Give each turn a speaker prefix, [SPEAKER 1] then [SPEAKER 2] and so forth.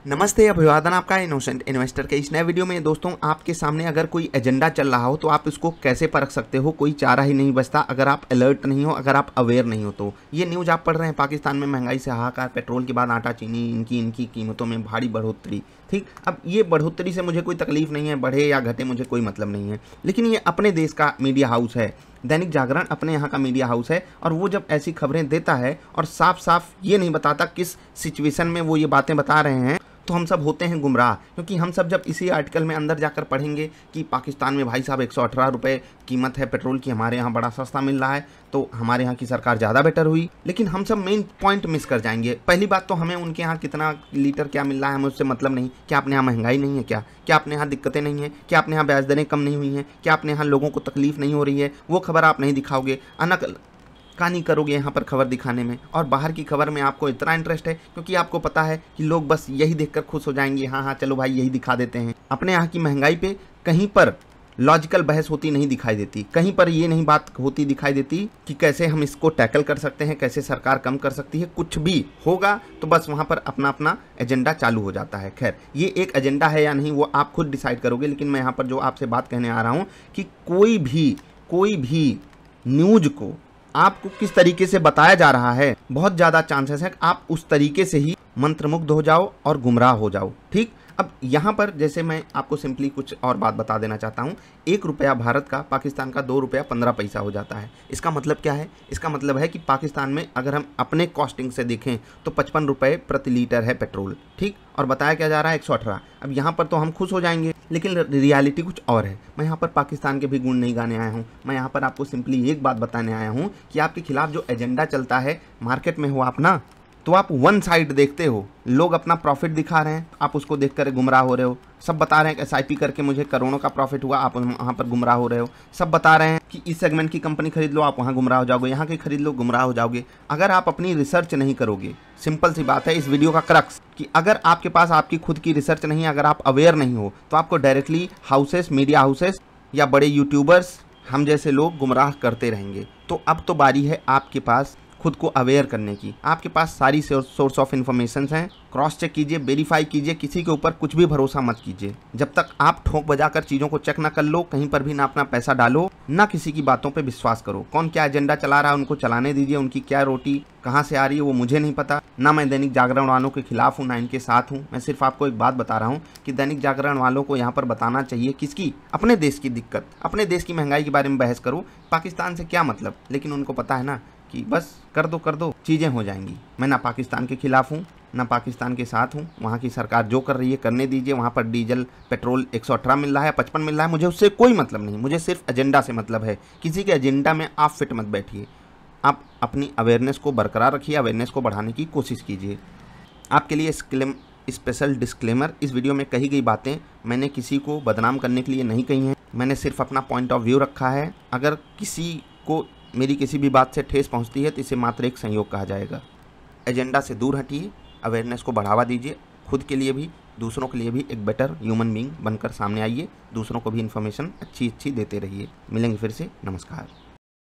[SPEAKER 1] नमस्ते, अभिवादन आपका इनोसेंट इन्वेस्टर के इस नए वीडियो में। दोस्तों, आपके सामने अगर कोई एजेंडा चल रहा हो तो आप इसको कैसे परख सकते हो, कोई चारा ही नहीं बचता अगर आप अलर्ट नहीं हो, अगर आप अवेयर नहीं हो। तो ये न्यूज़ आप पढ़ रहे हैं, पाकिस्तान में महंगाई से हाहाकार, पेट्रोल के बाद आटा चीनी इनकी कीमतों में भारी बढ़ोतरी। ठीक, अब ये बढ़ोतरी से मुझे कोई तकलीफ नहीं है, बढ़े या घटे मुझे कोई मतलब नहीं है, लेकिन ये अपने देश का मीडिया हाउस है, दैनिक जागरण अपने यहाँ का मीडिया हाउस है, और वो जब ऐसी खबरें देता है और साफ साफ ये नहीं बताता किस सिचुएशन में वो ये बातें बता रहे हैं, तो हम सब होते हैं गुमराह। क्योंकि हम सब जब इसी आर्टिकल में अंदर जाकर पढ़ेंगे कि पाकिस्तान में भाई साहब 118 रुपये कीमत है पेट्रोल की, हमारे यहाँ बड़ा सस्ता मिल रहा है, तो हमारे यहाँ की सरकार ज़्यादा बेटर हुई, लेकिन हम सब मेन पॉइंट मिस कर जाएंगे। पहली बात तो हमें उनके यहाँ कितना लीटर क्या मिल रहा है हमें उससे मतलब नहीं। क्या अपने यहाँ महंगाई नहीं है? क्या अपने यहाँ दिक्कतें नहीं है? क्या अपने यहाँ ब्याज दरें कम नहीं हुई हैं? क्या अपने यहाँ लोगों को तकलीफ नहीं हो रही है? वो खबर आप नहीं दिखाओगे, कहानी करोगे यहाँ पर खबर दिखाने में। और बाहर की खबर में आपको इतना इंटरेस्ट है क्योंकि आपको पता है कि लोग बस यही देखकर खुश हो जाएंगे, हाँ हाँ चलो भाई यही दिखा देते हैं। अपने यहाँ की महंगाई पे कहीं पर लॉजिकल बहस होती नहीं दिखाई देती, कहीं पर ये नहीं बात होती दिखाई देती कि कैसे हम इसको टैकल कर सकते हैं, कैसे सरकार कम कर सकती है। कुछ भी होगा तो बस वहाँ पर अपना अपना एजेंडा चालू हो जाता है। खैर, ये एक एजेंडा है या नहीं वो आप खुद डिसाइड करोगे, लेकिन मैं यहाँ पर जो आपसे बात कहने आ रहा हूँ कि कोई भी न्यूज को आपको किस तरीके से बताया जा रहा है, बहुत ज़्यादा चांसेस है आप उस तरीके से ही मंत्रमुग्ध हो जाओ और गुमराह हो जाओ। ठीक, अब यहाँ पर जैसे मैं आपको सिंपली कुछ और बात बता देना चाहता हूँ। 1 रुपया भारत का पाकिस्तान का 2 रुपया 15 पैसा हो जाता है। इसका मतलब क्या है? इसका मतलब है कि पाकिस्तान में अगर हम अपने कॉस्टिंग से देखें तो 55 रुपये प्रति लीटर है पेट्रोल। ठीक, और बताया क्या जा रहा है 118। अब यहाँ पर तो हम खुश हो जाएंगे, लेकिन रियलिटी कुछ और है। मैं यहाँ पर पाकिस्तान के भी गुण नहीं गाने आया हूँ, मैं यहाँ पर आपको सिंपली एक बात बताने आया हूँ कि आपके खिलाफ जो एजेंडा चलता है मार्केट में हो आप ना, तो आप वन साइड देखते हो। लोग अपना प्रॉफिट दिखा रहे हैं, आप उसको देखकर गुमराह हो रहे हो। सब बता रहे हैं कि SIP करके मुझे करोड़ों का प्रॉफिट हुआ, आप वहाँ पर गुमराह हो रहे हो। सब बता रहे हैं कि इस सेगमेंट की कंपनी खरीद लो, आप वहाँ गुमराह हो जाओगे, यहाँ की खरीद लो, गुमराह हो जाओगे। अगर आप अपनी रिसर्च नहीं करोगे, सिंपल सी बात है इस वीडियो का क्रक्स, कि अगर आपके पास आपकी खुद की रिसर्च नहीं है, अगर आप अवेयर नहीं हो, तो आपको डायरेक्टली हाउसेस, मीडिया हाउसेस या बड़े यूट्यूबर्स हम जैसे लोग गुमराह करते रहेंगे। तो अब तो बारी है आपके पास खुद को अवेयर करने की। आपके पास सारी सोर्स ऑफ इन्फॉर्मेशन हैं, क्रॉस चेक कीजिए, वेरीफाई कीजिए, किसी के ऊपर कुछ भी भरोसा मत कीजिए। जब तक आप ठोक बजाकर चीज़ों को चेक ना कर लो, कहीं पर भी ना अपना पैसा डालो, ना किसी की बातों पे विश्वास करो। कौन क्या एजेंडा चला रहा है उनको चलाने दीजिए, उनकी क्या रोटी कहाँ से आ रही है वो मुझे नहीं पता। ना मैं दैनिक जागरण वालों के खिलाफ हूँ, ना इनके साथ हूँ। मैं सिर्फ आपको एक बात बता रहा हूँ कि दैनिक जागरण वालों को यहाँ पर बताना चाहिए किसकी, अपने देश की दिक्कत, अपने देश की महंगाई के बारे में बहस करो। पाकिस्तान से क्या मतलब, लेकिन उनको पता है ना कि बस कर दो चीज़ें हो जाएंगी। मैं ना पाकिस्तान के खिलाफ हूँ, ना पाकिस्तान के साथ हूँ। वहाँ की सरकार जो कर रही है करने दीजिए। वहाँ पर डीजल पेट्रोल 118 मिल रहा है, 55 मिल रहा है, मुझे उससे कोई मतलब नहीं। मुझे सिर्फ एजेंडा से मतलब है। किसी के एजेंडा में आप फिट मत बैठिए, आप अपनी अवेयरनेस को बरकरार रखिए, अवेयरनेस को बढ़ाने की कोशिश कीजिए। आपके लिए स्पेशल डिस्क्लेमर, इस वीडियो में कही गई बातें मैंने किसी को बदनाम करने के लिए नहीं कही हैं, मैंने सिर्फ अपना पॉइंट ऑफ व्यू रखा है। अगर किसी को मेरी किसी भी बात से ठेस पहुंचती है तो इसे मात्र एक संयोग कहा जाएगा। एजेंडा से दूर हटिए, अवेयरनेस को बढ़ावा दीजिए, खुद के लिए भी दूसरों के लिए भी एक बेटर ह्यूमन बीइंग बनकर सामने आइए, दूसरों को भी इन्फॉर्मेशन अच्छी देते रहिए। मिलेंगे फिर से, नमस्कार।